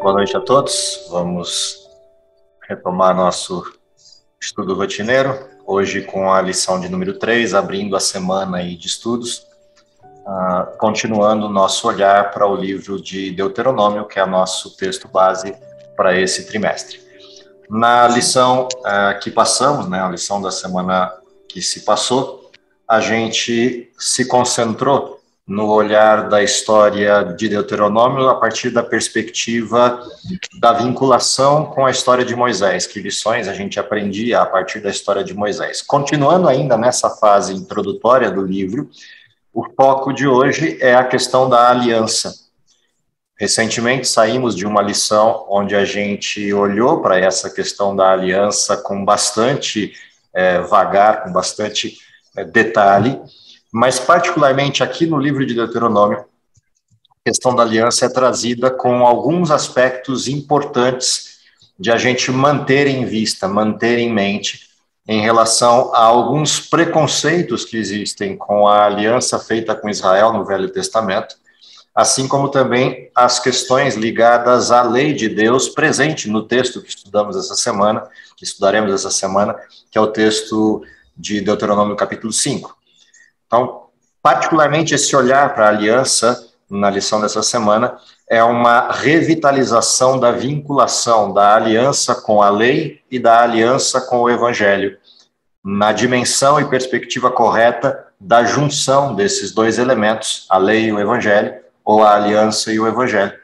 Boa noite a todos. Vamos retomar nosso estudo rotineiro, hoje com a lição de número 3, abrindo a semana aí de estudos, continuando o nosso olhar para o livro de Deuteronômio, que é o nosso texto base para esse trimestre. Na lição que passamos, a lição da semana que se passou, a gente se concentrou no olhar da história de Deuteronômio a partir da perspectiva da vinculação com a história de Moisés, que lições a gente aprendia a partir da história de Moisés. Continuando ainda nessa fase introdutória do livro, o foco de hoje é a questão da aliança. Recentemente saímos de uma lição onde a gente olhou para essa questão da aliança com bastante vagar, com bastante detalhe, mas particularmente aqui no livro de Deuteronômio, a questão da aliança é trazida com alguns aspectos importantes de a gente manter em vista, manter em mente, em relação a alguns preconceitos que existem com a aliança feita com Israel no Velho Testamento, assim como também as questões ligadas à lei de Deus presente no texto que estudamos essa semana, que estudaremos essa semana, que é o texto de Deuteronômio capítulo 5. Então, particularmente esse olhar para a aliança, na lição dessa semana, é uma revitalização da vinculação da aliança com a lei e da aliança com o evangelho, na dimensão e perspectiva correta da junção desses dois elementos, a lei e o evangelho, ou a aliança e o evangelho,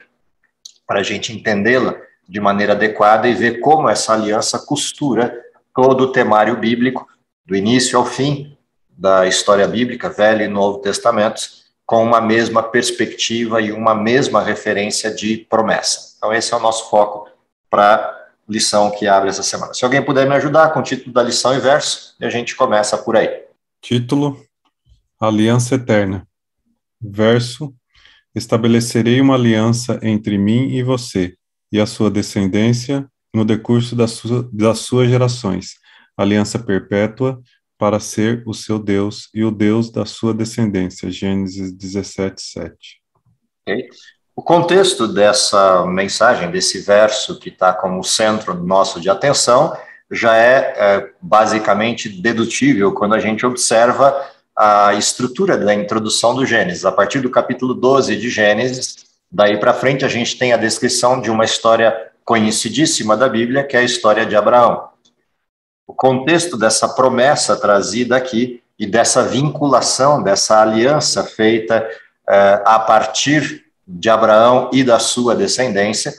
para a gente entendê-la de maneira adequada e ver como essa aliança costura todo o temário bíblico, do início ao fim da história bíblica, Velho e Novo Testamentos, com uma mesma perspectiva e uma mesma referência de promessa. Então esse é o nosso foco para a lição que abre essa semana. Se alguém puder me ajudar com o título da lição e verso, a gente começa por aí. Título: Aliança Eterna. Verso: Estabelecerei uma aliança entre mim e você, e a sua descendência, no decurso das suas gerações, aliança perpétua, para ser o seu Deus e o Deus da sua descendência. Gênesis 17:7. Okay. O contexto dessa mensagem, desse verso que está como centro nosso de atenção, já é basicamente dedutível quando a gente observa a estrutura da introdução do Gênesis. A partir do capítulo 12 de Gênesis, daí para frente a gente tem a descrição de uma história conhecidíssima da Bíblia, que é a história de Abraão. O contexto dessa promessa trazida aqui e dessa vinculação, dessa aliança feita a partir de Abraão e da sua descendência,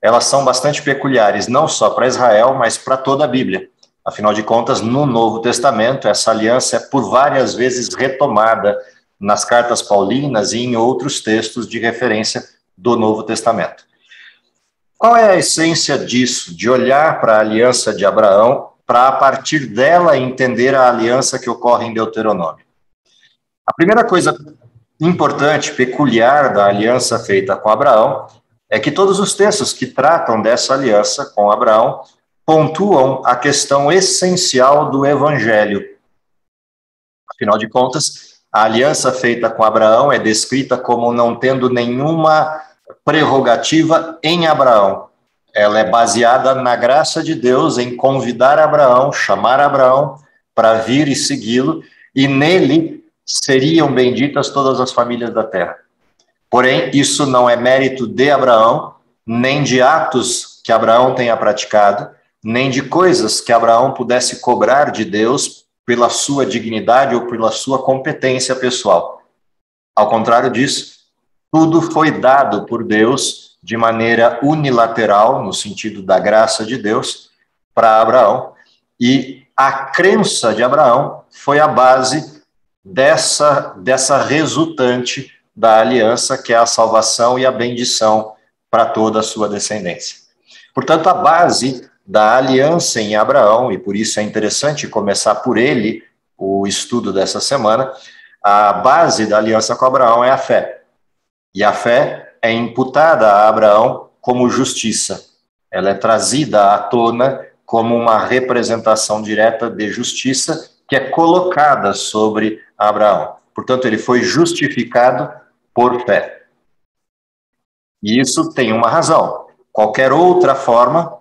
elas são bastante peculiares, não só para Israel, mas para toda a Bíblia. Afinal de contas, no Novo Testamento, essa aliança é por várias vezes retomada nas cartas paulinas e em outros textos de referência do Novo Testamento. Qual é a essência disso, de olhar para a aliança de Abraão, para a partir dela entender a aliança que ocorre em Deuteronômio? A primeira coisa importante, peculiar da aliança feita com Abraão, é que todos os textos que tratam dessa aliança com Abraão pontuam a questão essencial do evangelho. Afinal de contas, a aliança feita com Abraão é descrita como não tendo nenhuma prerrogativa em Abraão. Ela é baseada na graça de Deus em convidar Abraão, chamar Abraão para vir e segui-lo, e nele seriam benditas todas as famílias da terra. Porém, isso não é mérito de Abraão, nem de atos que Abraão tenha praticado, nem de coisas que Abraão pudesse cobrar de Deus pela sua dignidade ou pela sua competência pessoal. Ao contrário disso, tudo foi dado por Deus de maneira unilateral, no sentido da graça de Deus, para Abraão, e a crença de Abraão foi a base dessa resultante da aliança, que é a salvação e a bendição para toda a sua descendência. Portanto, a base da aliança em Abraão, e por isso é interessante começar por ele, o estudo dessa semana, a base da aliança com Abraão é a fé. E a fé é imputada a Abraão como justiça. Ela é trazida à tona como uma representação direta de justiça que é colocada sobre Abraão. Portanto, ele foi justificado por fé. E isso tem uma razão. qualquer outra forma,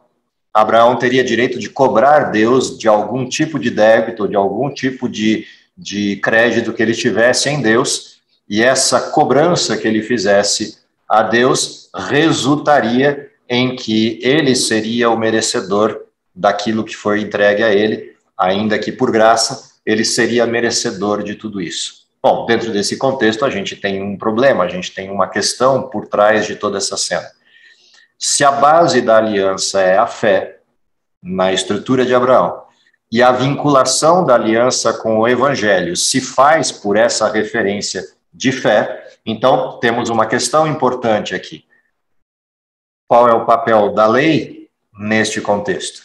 Abraão teria direito de cobrar Deus de algum tipo de débito, de algum tipo de crédito que ele tivesse em Deus, e essa cobrança que ele fizesse a Deus resultaria em que ele seria o merecedor daquilo que foi entregue a ele, ainda que por graça, ele seria merecedor de tudo isso. Bom, dentro desse contexto, a gente tem um problema, a gente tem uma questão por trás de toda essa cena. Se a base da aliança é a fé, na estrutura de Abraão, e a vinculação da aliança com o evangelho se faz por essa referência de fé, então temos uma questão importante aqui. Qual é o papel da lei neste contexto?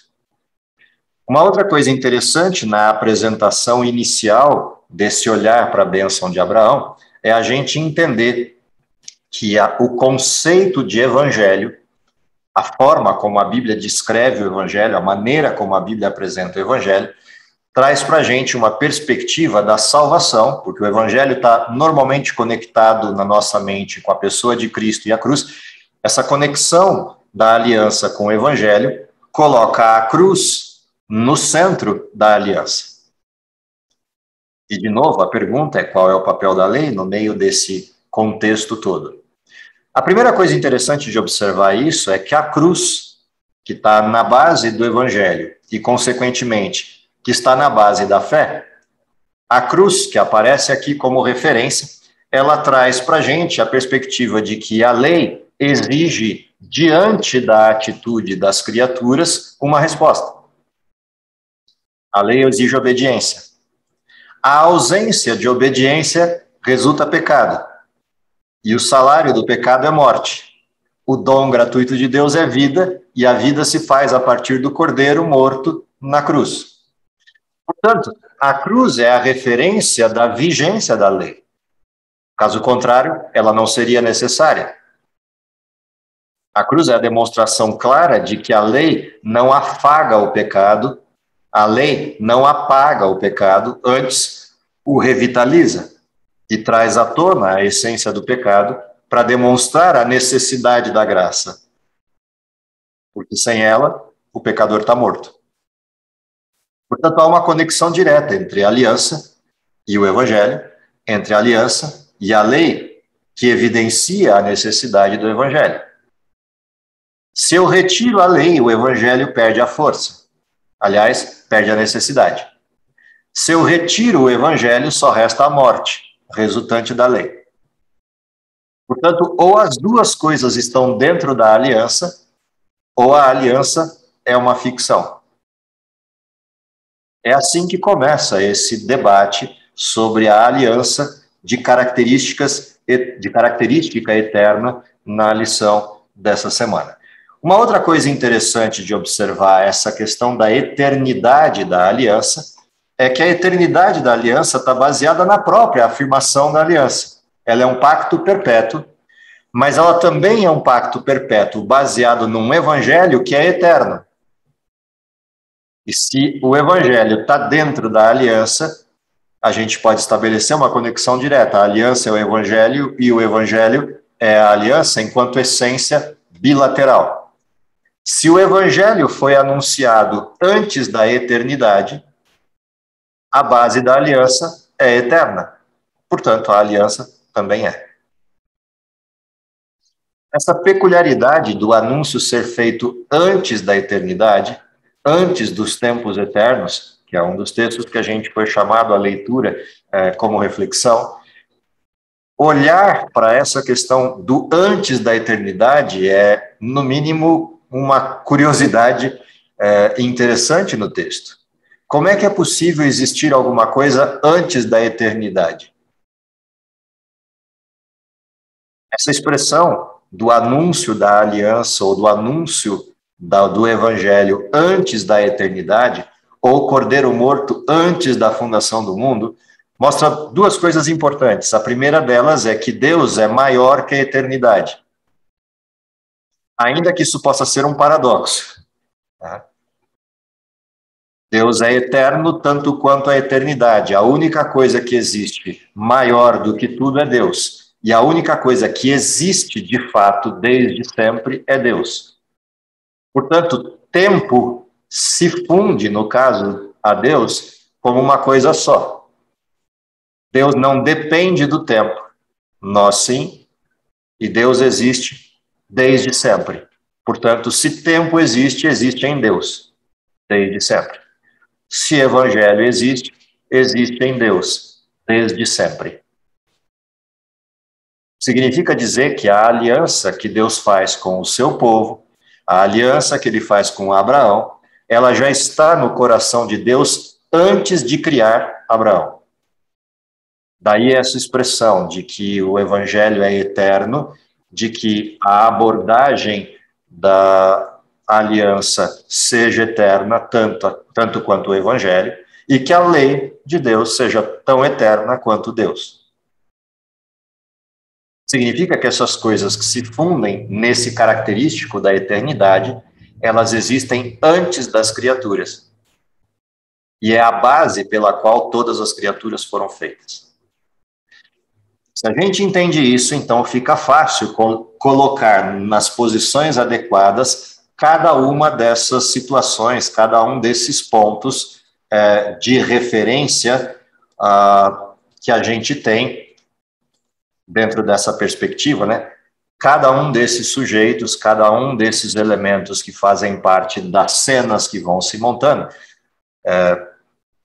Uma outra coisa interessante na apresentação inicial desse olhar para a bênção de Abraão é a gente entender que o conceito de evangelho, a forma como a Bíblia descreve o evangelho, a maneira como a Bíblia apresenta o evangelho, traz para a gente uma perspectiva da salvação, porque o evangelho está normalmente conectado na nossa mente com a pessoa de Cristo e a cruz. Essa conexão da aliança com o evangelho coloca a cruz no centro da aliança. E, de novo, a pergunta é: qual é o papel da lei no meio desse contexto todo? A primeira coisa interessante de observar isso é que a cruz, que está na base do evangelho e, consequentemente, que está na base da fé, a cruz, que aparece aqui como referência, ela traz para a gente a perspectiva de que a lei exige, diante da atitude das criaturas, uma resposta. A lei exige obediência. A ausência de obediência resulta pecado. E o salário do pecado é morte. O dom gratuito de Deus é vida, e a vida se faz a partir do cordeiro morto na cruz. Portanto, a cruz é a referência da vigência da lei. Caso contrário, ela não seria necessária. A cruz é a demonstração clara de que a lei não afaga o pecado, a lei não apaga o pecado, antes o revitaliza. E traz à tona a essência do pecado para demonstrar a necessidade da graça. Porque sem ela, o pecador está morto. Portanto, há uma conexão direta entre a aliança e o evangelho, entre a aliança e a lei, que evidencia a necessidade do evangelho. Se eu retiro a lei, o evangelho perde a força. Aliás, perde a necessidade. Se eu retiro o evangelho, só resta a morte resultante da lei. Portanto, ou as duas coisas estão dentro da aliança, ou a aliança é uma ficção. É assim que começa esse debate sobre a aliança de característica eterna na lição dessa semana. Uma outra coisa interessante de observar essa questão da eternidade da aliança é que a eternidade da aliança está baseada na própria afirmação da aliança. Ela é um pacto perpétuo, mas ela também é um pacto perpétuo baseado num evangelho que é eterno. E se o evangelho está dentro da aliança, a gente pode estabelecer uma conexão direta. A aliança é o evangelho e o evangelho é a aliança enquanto essência bilateral. Se o evangelho foi anunciado antes da eternidade, a base da aliança é eterna. Portanto, a aliança também é. Essa peculiaridade do anúncio ser feito antes da eternidade, antes dos tempos eternos, que é um dos textos que a gente foi chamado à leitura como reflexão, olhar para essa questão do antes da eternidade é, no mínimo, uma curiosidade interessante no texto. Como é que é possível existir alguma coisa antes da eternidade? Essa expressão do anúncio da aliança ou do anúncio do evangelho antes da eternidade, ou cordeiro morto antes da fundação do mundo, mostra duas coisas importantes. A primeira delas é que Deus é maior que a eternidade. Ainda que isso possa ser um paradoxo. Tá? Deus é eterno tanto quanto a eternidade. A única coisa que existe maior do que tudo é Deus. E a única coisa que existe de fato desde sempre é Deus. Portanto, tempo se funde, no caso, a Deus, como uma coisa só. Deus não depende do tempo, nós sim, e Deus existe desde sempre. Portanto, se tempo existe, existe em Deus, desde sempre. Se evangelho existe, existe em Deus, desde sempre. Significa dizer que a aliança que Deus faz com o seu povo, a aliança que ele faz com Abraão, ela já está no coração de Deus antes de criar Abraão. Daí essa expressão de que o evangelho é eterno, de que a abordagem da aliança seja eterna, tanto quanto o evangelho, e que a lei de Deus seja tão eterna quanto Deus. Significa que essas coisas que se fundem nesse característico da eternidade, elas existem antes das criaturas. E é a base pela qual todas as criaturas foram feitas. Se a gente entende isso, então fica fácil colocar nas posições adequadas cada uma dessas situações, cada um desses pontos de referência que a gente tem dentro dessa perspectiva, né? Cada um desses sujeitos, cada um desses elementos que fazem parte das cenas que vão se montando,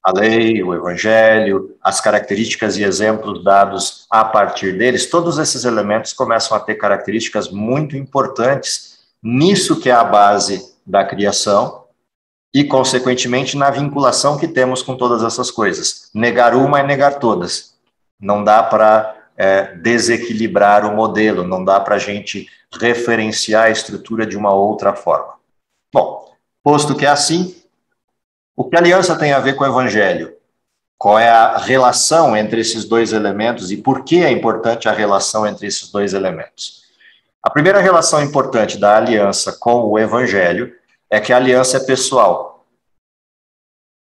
a lei, o evangelho, as características e exemplos dados a partir deles, todos esses elementos começam a ter características muito importantes nisso que é a base da criação e, consequentemente, na vinculação que temos com todas essas coisas. Negar uma é negar todas. Não dá para desequilibrar o modelo, não dá para a gente referenciar a estrutura de uma outra forma. Bom, posto que é assim, o que a aliança tem a ver com o evangelho? Qual é a relação entre esses dois elementos e por que é importante a relação entre esses dois elementos? A primeira relação importante da aliança com o evangelho é que a aliança é pessoal,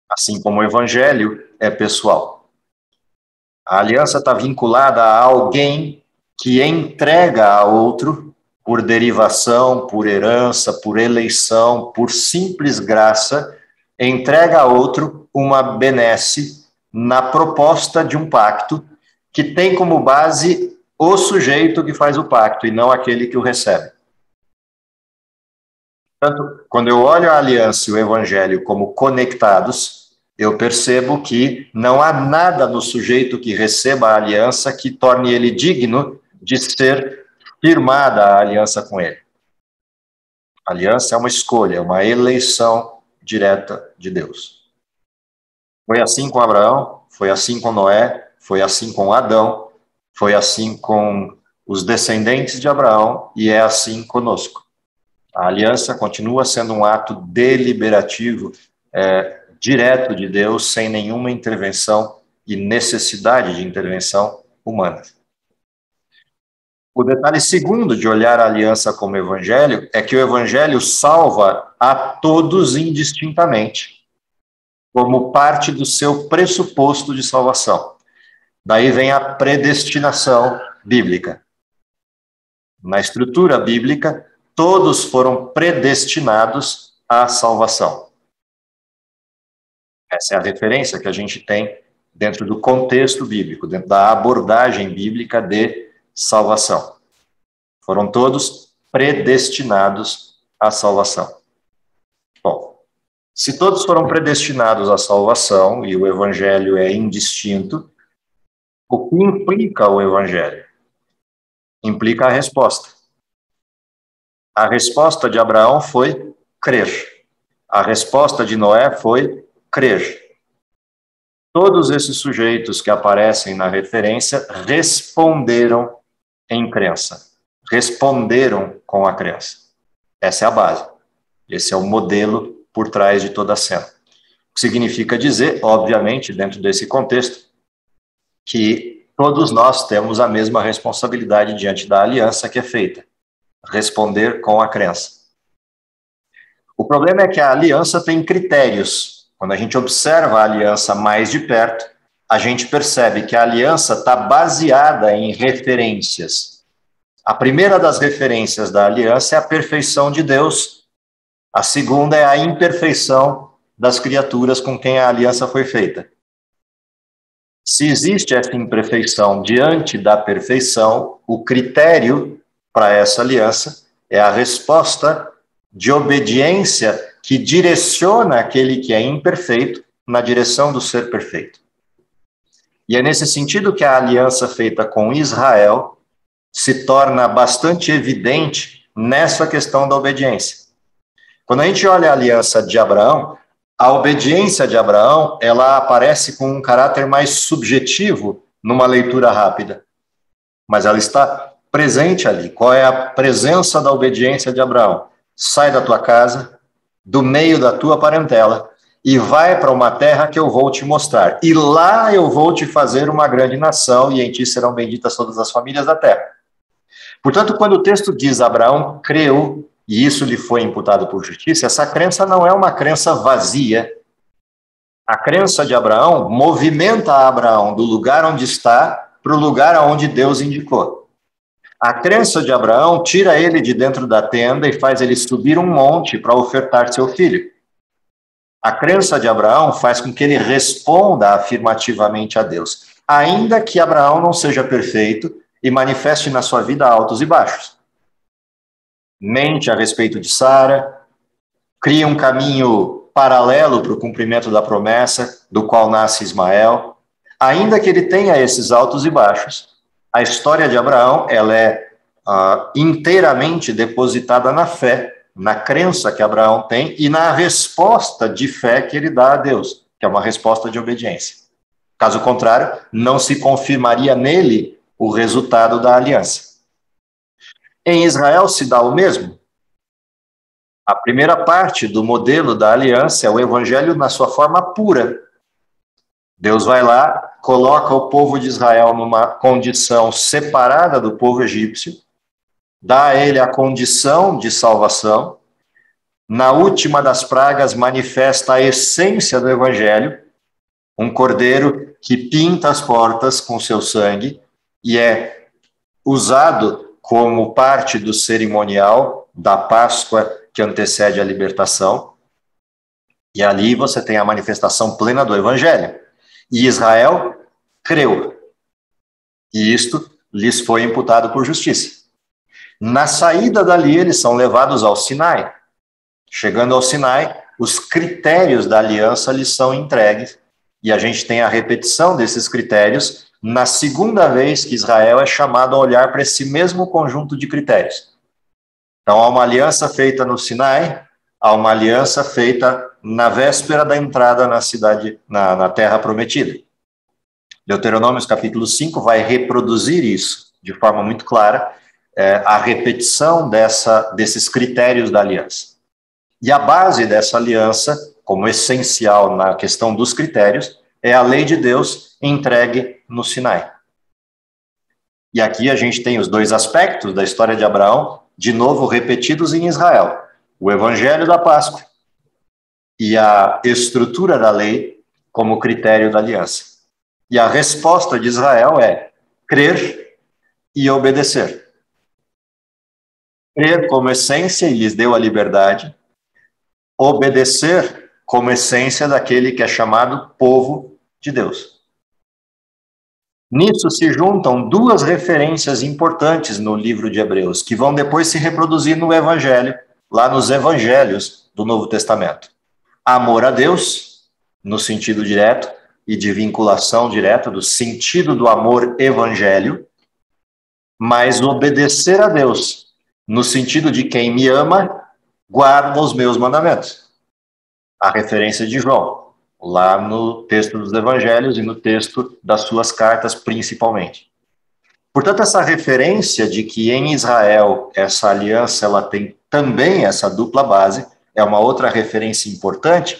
assim como o evangelho é pessoal. A aliança está vinculada a alguém que entrega a outro, por derivação, por herança, por eleição, por simples graça, entrega a outro uma benesse na proposta de um pacto que tem como base o sujeito que faz o pacto e não aquele que o recebe. Portanto, quando eu olho a aliança e o evangelho como conectados, eu percebo que não há nada no sujeito que receba a aliança que torne ele digno de ser firmada a aliança com ele. A aliança é uma escolha, uma eleição direta de Deus. Foi assim com Abraão, foi assim com Noé, foi assim com Adão, foi assim com os descendentes de Abraão e é assim conosco. A aliança continua sendo um ato deliberativo, direto de Deus, sem nenhuma intervenção e necessidade de intervenção humana. O detalhe segundo de olhar a aliança como evangelho é que o evangelho salva a todos indistintamente, como parte do seu pressuposto de salvação. Daí vem a predestinação bíblica. Na estrutura bíblica, todos foram predestinados à salvação. Essa é a referência que a gente tem dentro do contexto bíblico, dentro da abordagem bíblica de salvação. Foram todos predestinados à salvação. Bom, se todos foram predestinados à salvação e o evangelho é indistinto, o que implica o evangelho? Implica a resposta. A resposta de Abraão foi crer. A resposta de Noé foi crer. Todos esses sujeitos que aparecem na referência responderam em crença. Responderam com a crença. Essa é a base. Esse é o modelo por trás de toda a cena. O que significa dizer, obviamente, dentro desse contexto, que todos nós temos a mesma responsabilidade diante da aliança que é feita. Responder com a crença. O problema é que a aliança tem critérios. Quando a gente observa a aliança mais de perto, a gente percebe que a aliança está baseada em referências. A primeira das referências da aliança é a perfeição de Deus, A segunda é a imperfeição das criaturas com quem a aliança foi feita. Se existe essa imperfeição diante da perfeição, o critério para essa aliança é a resposta de obediência que direciona aquele que é imperfeito na direção do ser perfeito. E é nesse sentido que a aliança feita com Israel se torna bastante evidente nessa questão da obediência. Quando a gente olha a aliança de Abraão, a obediência de Abraão, ela aparece com um caráter mais subjetivo numa leitura rápida. Mas ela está presente ali. Qual é a presença da obediência de Abraão? Sai da tua casa, do meio da tua parentela, e vai para uma terra que eu vou te mostrar. E lá eu vou te fazer uma grande nação, e em ti serão benditas todas as famílias da terra. Portanto, quando o texto diz Abraão creu, e isso lhe foi imputado por justiça, essa crença não é uma crença vazia. A crença de Abraão movimenta Abraão do lugar onde está para o lugar onde Deus indicou. A crença de Abraão tira ele de dentro da tenda e faz ele subir um monte para ofertar seu filho. A crença de Abraão faz com que ele responda afirmativamente a Deus, ainda que Abraão não seja perfeito e manifeste na sua vida altos e baixos. Mente a respeito de Sara, cria um caminho paralelo para o cumprimento da promessa, do qual nasce Ismael. Ainda que ele tenha esses altos e baixos, a história de Abraão ela é inteiramente depositada na fé, na crença que Abraão tem e na resposta de fé que ele dá a Deus, que é uma resposta de obediência. Caso contrário, não se confirmaria nele o resultado da aliança. Em Israel se dá o mesmo. A primeira parte do modelo da aliança é o evangelho na sua forma pura. Deus vai lá, coloca o povo de Israel numa condição separada do povo egípcio, dá a ele a condição de salvação. Na última das pragas, manifesta a essência do evangelho, um cordeiro que pinta as portas com seu sangue e é usado como parte do cerimonial da Páscoa que antecede a libertação. E ali você tem a manifestação plena do evangelho. E Israel creu. E isto lhes foi imputado por justiça. Na saída dali, eles são levados ao Sinai. Chegando ao Sinai, os critérios da aliança lhes são entregues. E a gente tem a repetição desses critérios na segunda vez que Israel é chamado a olhar para esse mesmo conjunto de critérios. Então, há uma aliança feita no Sinai, há uma aliança feita na véspera da entrada na cidade, na terra prometida. Deuteronômio capítulo 5 vai reproduzir isso de forma muito clara, a repetição desses critérios da aliança. E a base dessa aliança, como essencial na questão dos critérios, é a lei de Deus entregue no Sinai. E aqui a gente tem os dois aspectos da história de Abraão, de novo repetidos em Israel. O evangelho da Páscoa e a estrutura da lei como critério da aliança. E a resposta de Israel é crer e obedecer. Crer como essência e lhes deu a liberdade. Obedecer como essência daquele que é chamado povo de Deus. Nisso se juntam duas referências importantes no livro de Hebreus, que vão depois se reproduzir no Evangelho, lá nos Evangelhos do Novo Testamento. Amor a Deus, no sentido direto, e de vinculação direta, do sentido do amor evangélio, mas obedecer a Deus, no sentido de quem me ama, guarda os meus mandamentos. A referência de João, lá no texto dos evangelhos e no texto das suas cartas, principalmente. Portanto, essa referência de que em Israel essa aliança ela tem também essa dupla base, é uma outra referência importante,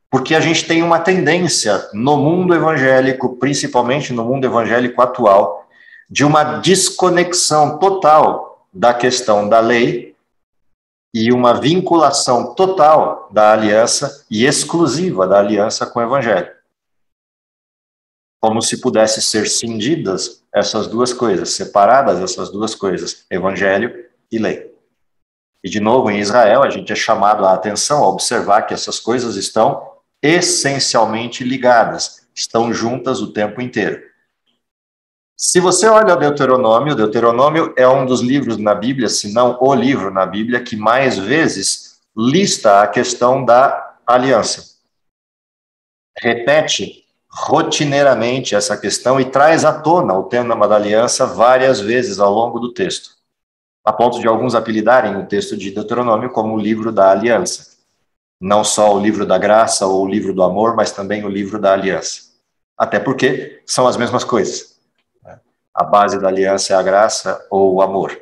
porque a gente tem uma tendência no mundo evangélico, principalmente no mundo evangélico atual, de uma desconexão total da questão da lei e uma vinculação total da aliança e exclusiva da aliança com o evangelho. Como se pudesse ser cindidas essas duas coisas, separadas essas duas coisas, evangelho e lei. E, de novo, em Israel, a gente é chamado a atenção a observar que essas coisas estão essencialmente ligadas, estão juntas o tempo inteiro. Se você olha o Deuteronômio é um dos livros na Bíblia, se não o livro na Bíblia, que mais vezes lista a questão da aliança. Repete rotineiramente essa questão e traz à tona o tema da aliança várias vezes ao longo do texto, a ponto de alguns apelidarem o texto de Deuteronômio como o livro da aliança. Não só o livro da graça ou o livro do amor, mas também o livro da aliança. Até porque são as mesmas coisas. A base da aliança é a graça ou o amor.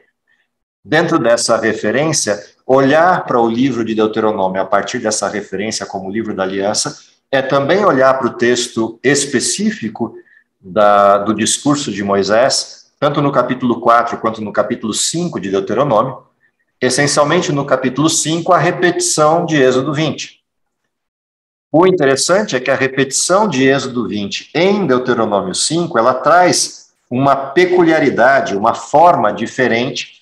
Dentro dessa referência, olhar para o livro de Deuteronômio a partir dessa referência como livro da aliança é também olhar para o texto específico do discurso de Moisés, tanto no capítulo 4 quanto no capítulo 5 de Deuteronômio, essencialmente no capítulo 5, a repetição de Êxodo 20. O interessante é que a repetição de Êxodo 20 em Deuteronômio 5, ela traz uma peculiaridade, uma forma diferente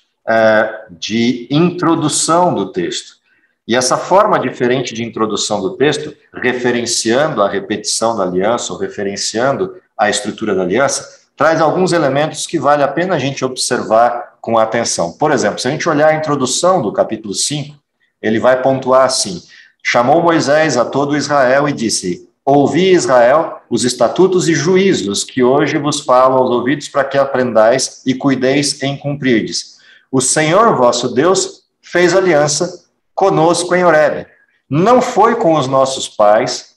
de introdução do texto. E essa forma diferente de introdução do texto, referenciando a repetição da aliança, ou referenciando a estrutura da aliança, traz alguns elementos que vale a pena a gente observar com atenção. Por exemplo, se a gente olhar a introdução do capítulo 5, ele vai pontuar assim: chamou Moisés a todo Israel e disse: ouvi, Israel, os estatutos e juízos que hoje vos falo aos ouvidos, para que aprendais e cuideis em cumprirdes. O Senhor vosso Deus fez aliança conosco em Horebe. Não foi com os nossos pais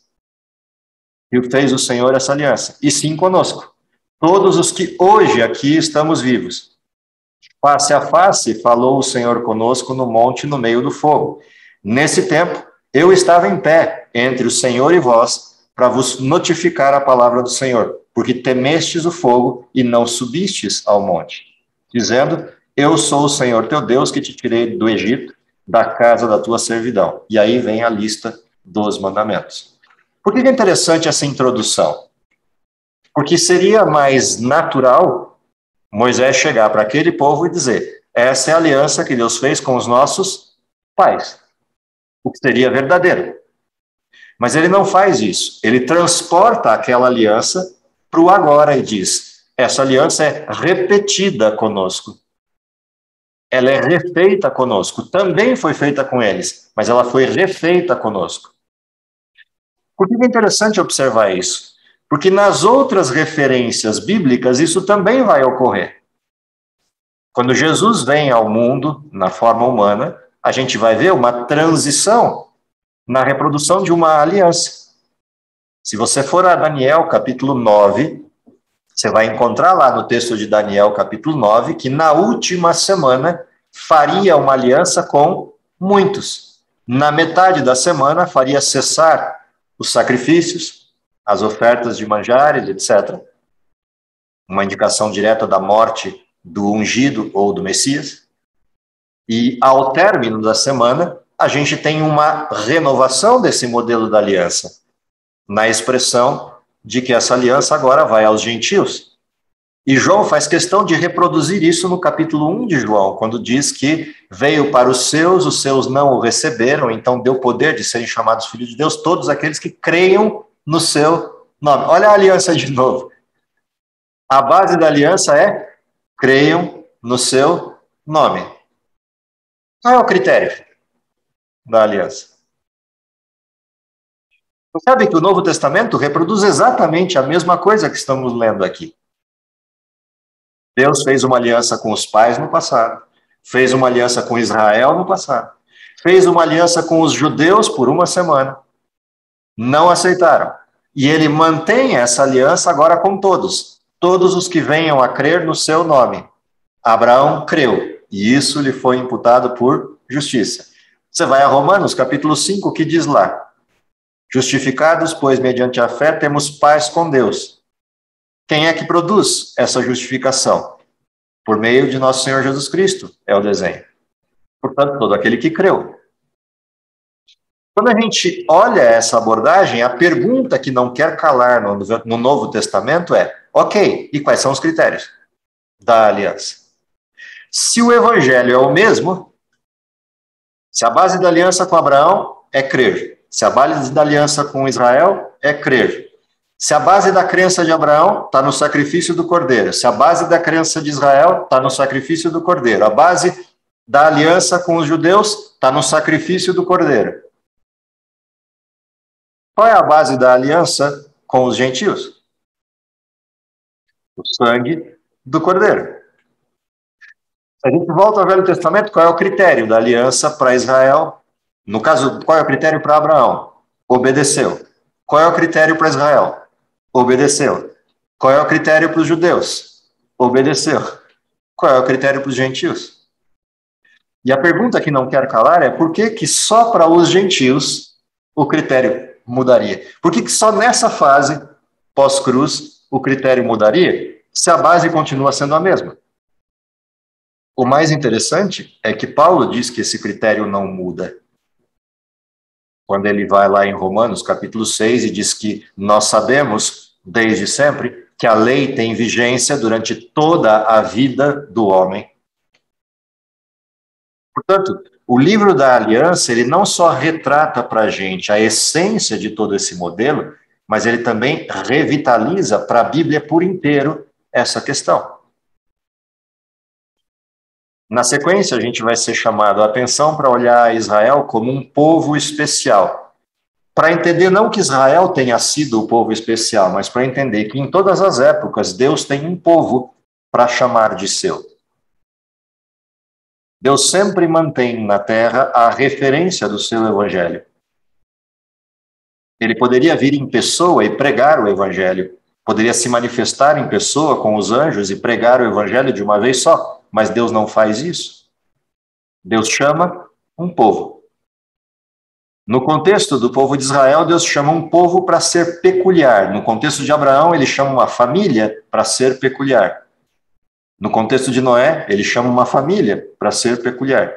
que fez o Senhor essa aliança, e sim conosco, todos os que hoje aqui estamos vivos. Face a face falou o Senhor conosco no monte no meio do fogo. Nesse tempo, eu estava em pé entre o Senhor e vós, para vos notificar a palavra do Senhor, porque temestes o fogo e não subistes ao monte, dizendo: eu sou o Senhor teu Deus que te tirei do Egito, da casa da tua servidão. E aí vem a lista dos mandamentos. Por que é interessante essa introdução? Porque seria mais natural Moisés chegar para aquele povo e dizer: essa é a aliança que Deus fez com os nossos pais, o que seria verdadeiro. Mas ele não faz isso. Ele transporta aquela aliança para o agora e diz: essa aliança é repetida conosco. Ela é refeita conosco. Também foi feita com eles, mas ela foi refeita conosco. Por que é interessante observar isso? Porque nas outras referências bíblicas isso também vai ocorrer. Quando Jesus vem ao mundo, na forma humana, a gente vai ver uma transição na reprodução de uma aliança. Se você for a Daniel, capítulo 9, você vai encontrar lá no texto de Daniel, capítulo 9, que na última semana faria uma aliança com muitos. Na metade da semana faria cessar os sacrifícios, as ofertas de manjares, etc. Uma indicação direta da morte do ungido ou do Messias. E ao término da semana, a gente tem uma renovação desse modelo da aliança, na expressão de que essa aliança agora vai aos gentios. E João faz questão de reproduzir isso no capítulo 1 de João, quando diz que veio para os seus não o receberam, então deu poder de serem chamados filhos de Deus, todos aqueles que creiam no seu nome. Olha a aliança de novo. A base da aliança é: creiam no seu nome. Qual é o critério da aliança? Você sabe que o Novo Testamento reproduz exatamente a mesma coisa que estamos lendo aqui. Deus fez uma aliança com os pais no passado, fez uma aliança com Israel no passado, fez uma aliança com os judeus por uma semana, não aceitaram. E ele mantém essa aliança agora com todos os que venham a crer no seu nome. Abraão creu, e isso lhe foi imputado por justiça. Você vai a Romanos, capítulo 5, que diz lá: justificados, pois, mediante a fé, temos paz com Deus. Quem é que produz essa justificação? Por meio de nosso Senhor Jesus Cristo, é o desenho. Portanto, todo aquele que creu. Quando a gente olha essa abordagem, a pergunta que não quer calar no Novo Testamento é: ok, e quais são os critérios da aliança? Se o evangelho é o mesmo, Se a base da aliança com Abraão é crer, se a base da aliança com Israel é crer, se a base da crença de Abraão está no sacrifício do Cordeiro, se a base da crença de Israel está no sacrifício do Cordeiro, a base da aliança com os judeus está no sacrifício do Cordeiro. Qual é a base da aliança com os gentios? O sangue do Cordeiro. Se a gente volta ao Velho Testamento, qual é o critério da aliança para Israel? No caso, qual é o critério para Abraão? Obedeceu. Qual é o critério para Israel? Obedeceu. Qual é o critério para os judeus? Obedeceu. Qual é o critério para os gentios? E a pergunta que não quer calar é por que só para os gentios o critério mudaria? Por que só nessa fase, pós-cruz, o critério mudaria, se a base continua sendo a mesma? O mais interessante é que Paulo diz que esse critério não muda. Quando ele vai lá em Romanos, capítulo 6, e diz que nós sabemos, desde sempre, que a lei tem vigência durante toda a vida do homem. Portanto, o livro da aliança, ele não só retrata para a gente a essência de todo esse modelo, mas ele também revitaliza para a Bíblia por inteiro essa questão. Na sequência, a gente vai ser chamado a atenção para olhar Israel como um povo especial. Para entender não que Israel tenha sido o povo especial, mas para entender que em todas as épocas Deus tem um povo para chamar de seu. Deus sempre mantém na terra a referência do seu evangelho. Ele poderia vir em pessoa e pregar o evangelho. Poderia se manifestar em pessoa com os anjos e pregar o evangelho de uma vez só. Mas Deus não faz isso. Deus chama um povo. No contexto do povo de Israel, Deus chama um povo para ser peculiar. No contexto de Abraão, ele chama uma família para ser peculiar. No contexto de Noé, ele chama uma família para ser peculiar.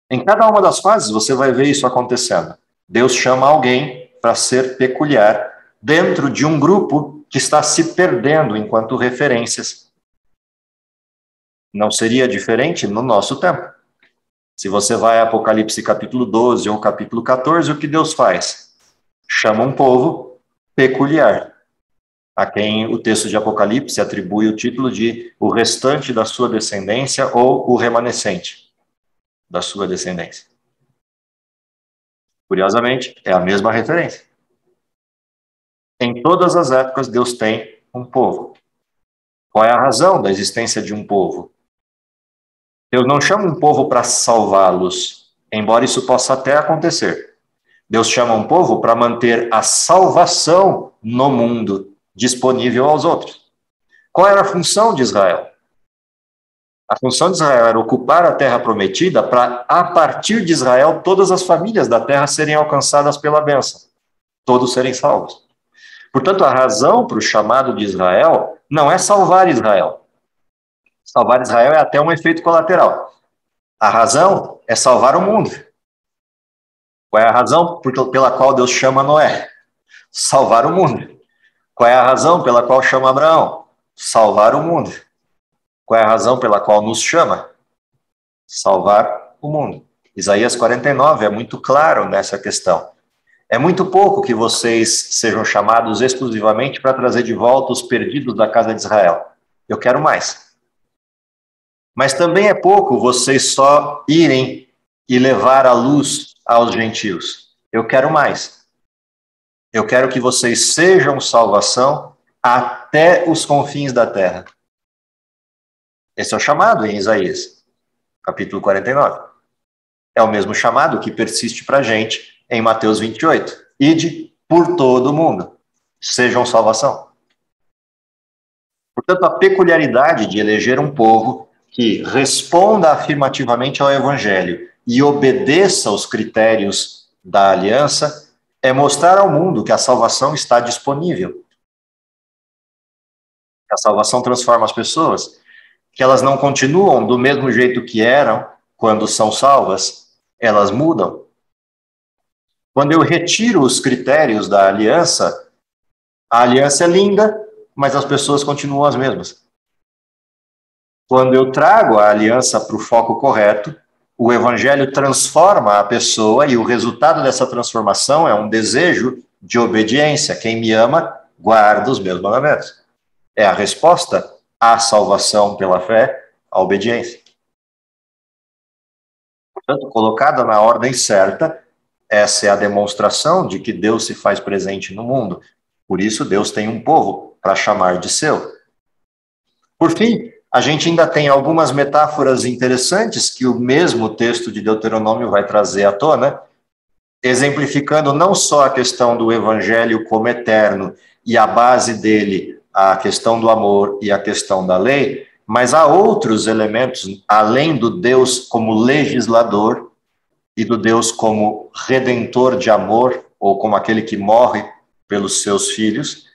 Em cada uma das fases, você vai ver isso acontecendo. Deus chama alguém para ser peculiar dentro de um grupo que está se perdendo enquanto referências. Não seria diferente no nosso tempo. Se você vai a Apocalipse capítulo 12 ou capítulo 14, o que Deus faz? Chama um povo peculiar, a quem o texto de Apocalipse atribui o título de o restante da sua descendência ou o remanescente da sua descendência. Curiosamente, é a mesma referência. Em todas as épocas, Deus tem um povo. Qual é a razão da existência de um povo? Deus não chama um povo para salvá-los, embora isso possa até acontecer. Deus chama um povo para manter a salvação no mundo disponível aos outros. Qual era a função de Israel? A função de Israel era ocupar a terra prometida para, a partir de Israel, todas as famílias da terra serem alcançadas pela bênção, todos serem salvos. Portanto, a razão para o chamado de Israel não é salvar Israel. Salvar Israel é até um efeito colateral. A razão é salvar o mundo. Qual é a razão pela qual Deus chama Noé? Salvar o mundo. Qual é a razão pela qual chama Abraão? Salvar o mundo. Qual é a razão pela qual nos chama? Salvar o mundo. Isaías 49 é muito claro nessa questão. É muito pouco que vocês sejam chamados exclusivamente para trazer de volta os perdidos da casa de Israel. Eu quero mais. Mas também é pouco vocês só irem e levar a luz aos gentios. Eu quero mais. Eu quero que vocês sejam salvação até os confins da terra. Esse é o chamado em Isaías, capítulo 49. É o mesmo chamado que persiste para a gente em Mateus 28. Ide por todo o mundo. Sejam salvação. Portanto, a peculiaridade de eleger um povo que responda afirmativamente ao Evangelho e obedeça aos critérios da aliança é mostrar ao mundo que a salvação está disponível. A salvação transforma as pessoas, que elas não continuam do mesmo jeito que eram quando são salvas, elas mudam. Quando eu retiro os critérios da aliança, a aliança é linda, mas as pessoas continuam as mesmas. Quando eu trago a aliança para o foco correto, o evangelho transforma a pessoa e o resultado dessa transformação é um desejo de obediência. Quem me ama, guarda os meus mandamentos. É a resposta à salvação pela fé, à obediência. Portanto, colocada na ordem certa, essa é a demonstração de que Deus se faz presente no mundo. Por isso, Deus tem um povo para chamar de seu. Por fim, a gente ainda tem algumas metáforas interessantes que o mesmo texto de Deuteronômio vai trazer à tona, exemplificando não só a questão do evangelho como eterno e a base dele, a questão do amor e a questão da lei, mas há outros elementos, além do Deus como legislador e do Deus como redentor de amor, ou como aquele que morre pelos seus filhos.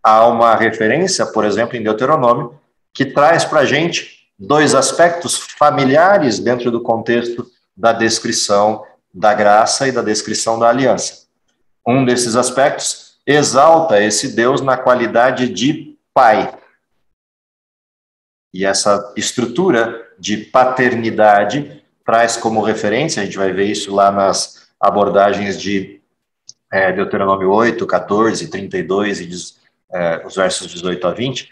Há uma referência, por exemplo, em Deuteronômio, que traz para a gente dois aspectos familiares dentro do contexto da descrição da graça e da descrição da aliança. Um desses aspectos exalta esse Deus na qualidade de pai. E essa estrutura de paternidade traz como referência, a gente vai ver isso lá nas abordagens de Deuteronômio 8, 14, 32 e os versos 18 a 20,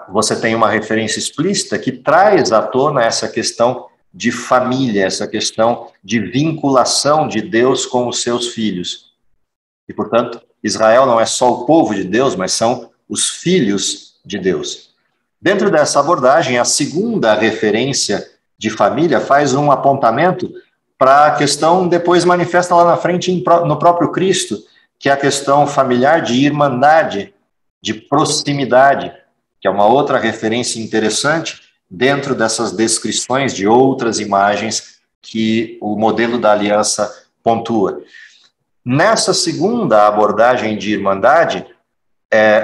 você tem uma referência explícita que traz à tona essa questão de família, essa questão de vinculação de Deus com os seus filhos. E, portanto, Israel não é só o povo de Deus, mas são os filhos de Deus. Dentro dessa abordagem, a segunda referência de família faz um apontamento para a questão depois manifesta lá na frente no próprio Cristo, que é a questão familiar de irmandade, de proximidade, que é uma outra referência interessante dentro dessas descrições de outras imagens que o modelo da aliança pontua. Nessa segunda abordagem de irmandade,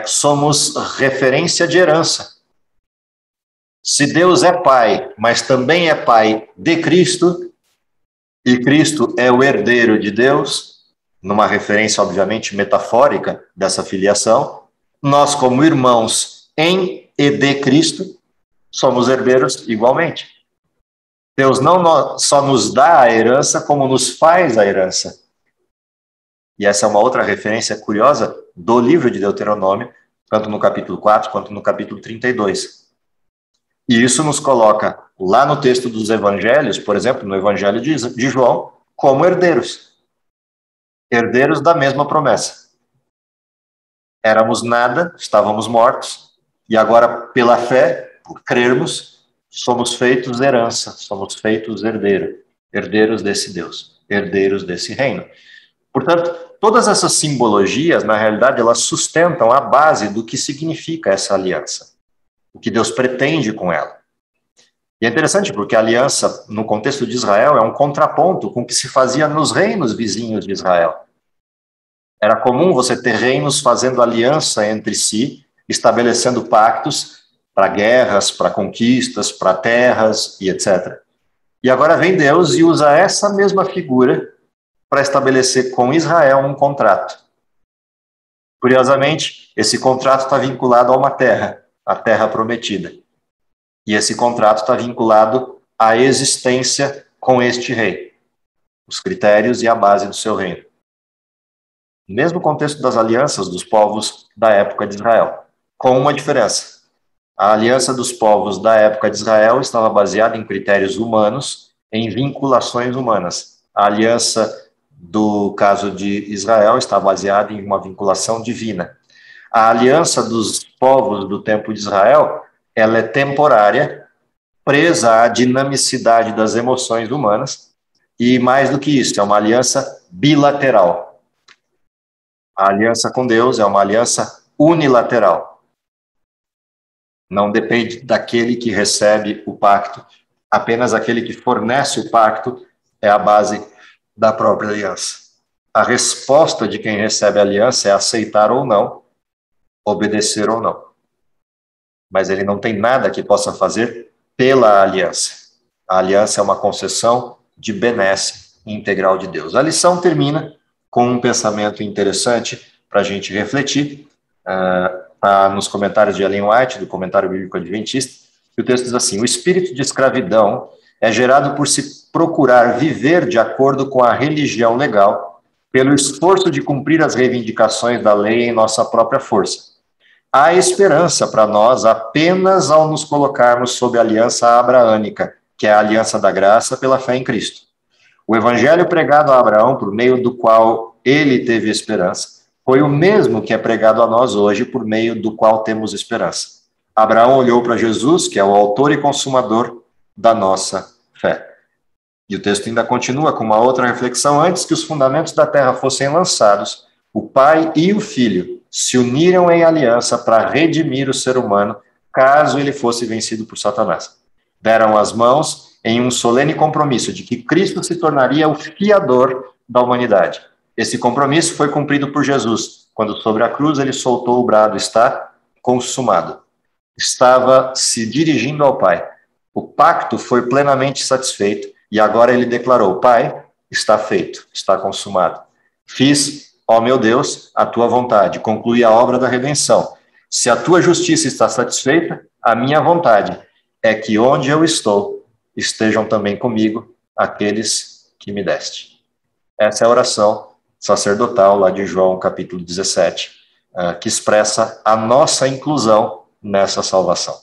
somos referência de herança. Se Deus é Pai, mas também é Pai de Cristo, e Cristo é o herdeiro de Deus, numa referência, obviamente, metafórica dessa filiação, nós, como irmãos em e de Cristo, somos herdeiros igualmente. Deus não só nos dá a herança, como nos faz a herança. E essa é uma outra referência curiosa do livro de Deuteronômio, tanto no capítulo 4 quanto no capítulo 32. E isso nos coloca lá no texto dos evangelhos, por exemplo, no evangelho de João, como herdeiros. Herdeiros da mesma promessa. Éramos nada, estávamos mortos, e agora, pela fé, por crermos, somos feitos herança, somos feitos herdeiros desse Deus, herdeiros desse reino. Portanto, todas essas simbologias, na realidade, elas sustentam a base do que significa essa aliança, o que Deus pretende com ela. E é interessante porque a aliança, no contexto de Israel, é um contraponto com o que se fazia nos reinos vizinhos de Israel. Era comum você ter reinos fazendo aliança entre si, estabelecendo pactos para guerras, para conquistas, para terras e etc. E agora vem Deus e usa essa mesma figura para estabelecer com Israel um contrato. Curiosamente, esse contrato está vinculado a uma terra, a terra prometida. E esse contrato está vinculado à existência com este rei, os critérios e a base do seu reino. No mesmo contexto das alianças dos povos da época de Israel, com uma diferença. A aliança dos povos da época de Israel estava baseada em critérios humanos, em vinculações humanas. A aliança do caso de Israel está baseada em uma vinculação divina. A aliança dos povos do tempo de Israel, ela é temporária, presa à dinamicidade das emoções humanas, e mais do que isso, é uma aliança bilateral. A aliança com Deus é uma aliança unilateral. Não depende daquele que recebe o pacto, apenas aquele que fornece o pacto é a base da própria aliança. A resposta de quem recebe a aliança é aceitar ou não, obedecer ou não. Mas ele não tem nada que possa fazer pela aliança. A aliança é uma concessão de benesse integral de Deus. A lição termina com um pensamento interessante para a gente refletir. Está nos comentários de Ellen White, do Comentário Bíblico Adventista, e o texto diz assim: o espírito de escravidão é gerado por se procurar viver de acordo com a religião legal, pelo esforço de cumprir as reivindicações da lei em nossa própria força. Há esperança para nós apenas ao nos colocarmos sob a aliança abraânica, que é a aliança da graça pela fé em Cristo. O evangelho pregado a Abraão, por meio do qual ele teve esperança, foi o mesmo que é pregado a nós hoje, por meio do qual temos esperança. Abraão olhou para Jesus, que é o autor e consumador da nossa fé. E o texto ainda continua com uma outra reflexão. Antes que os fundamentos da terra fossem lançados, o Pai e o Filho se uniram em aliança para redimir o ser humano, caso ele fosse vencido por Satanás. Deram as mãos em um solene compromisso de que Cristo se tornaria o fiador da humanidade. Esse compromisso foi cumprido por Jesus, quando sobre a cruz ele soltou o brado: está consumado. Estava se dirigindo ao Pai. O pacto foi plenamente satisfeito e agora ele declarou: Pai, está feito, está consumado. Fiz, ó meu Deus, a tua vontade, concluí a obra da redenção. Se a tua justiça está satisfeita, a minha vontade é que onde eu estou, estejam também comigo aqueles que me deste. Essa é a oração sacerdotal lá de João, capítulo 17, que expressa a nossa inclusão nessa salvação.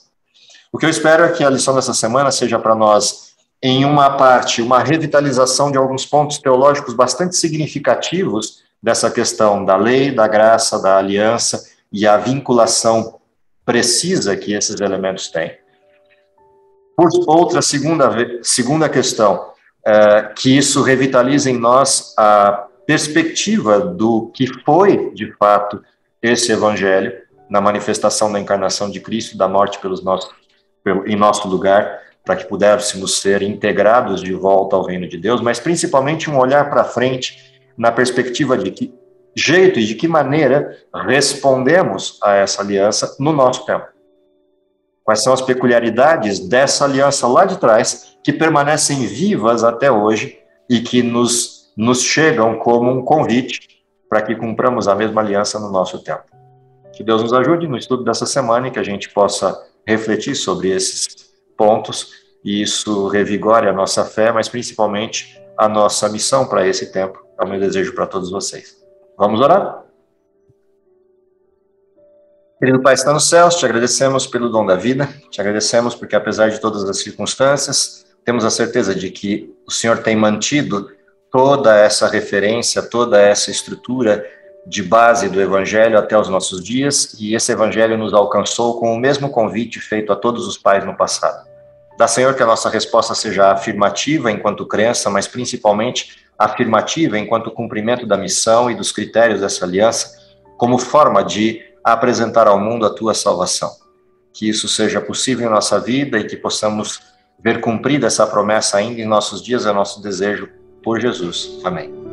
O que eu espero é que a lição dessa semana seja para nós, em uma parte, uma revitalização de alguns pontos teológicos bastante significativos dessa questão da lei, da graça, da aliança e a vinculação precisa que esses elementos têm. Por outra, segunda questão, que isso revitaliza em nós a perspectiva do que foi, de fato, esse evangelho na manifestação da encarnação de Cristo, da morte em nosso lugar, para que pudéssemos ser integrados de volta ao reino de Deus, mas principalmente um olhar para frente na perspectiva de que jeito e de que maneira respondemos a essa aliança no nosso tempo. Quais são as peculiaridades dessa aliança lá de trás que permanecem vivas até hoje e que nos chegam como um convite para que cumpramos a mesma aliança no nosso tempo. Que Deus nos ajude no estudo dessa semana e que a gente possa refletir sobre esses pontos e isso revigore a nossa fé, mas principalmente a nossa missão para esse tempo. É o meu desejo para todos vocês. Vamos orar? Querido Pai, está nos céus, te agradecemos pelo dom da vida, te agradecemos porque, apesar de todas as circunstâncias, temos a certeza de que o Senhor tem mantido toda essa referência, toda essa estrutura de base do Evangelho até os nossos dias, e esse Evangelho nos alcançou com o mesmo convite feito a todos os pais no passado. Dá, Senhor, que a nossa resposta seja afirmativa enquanto crença, mas principalmente afirmativa enquanto cumprimento da missão e dos critérios dessa aliança, como forma de apresentar ao mundo a tua salvação. Que isso seja possível em nossa vida e que possamos ver cumprida essa promessa ainda em nossos dias, é nosso desejo por Jesus. Amém.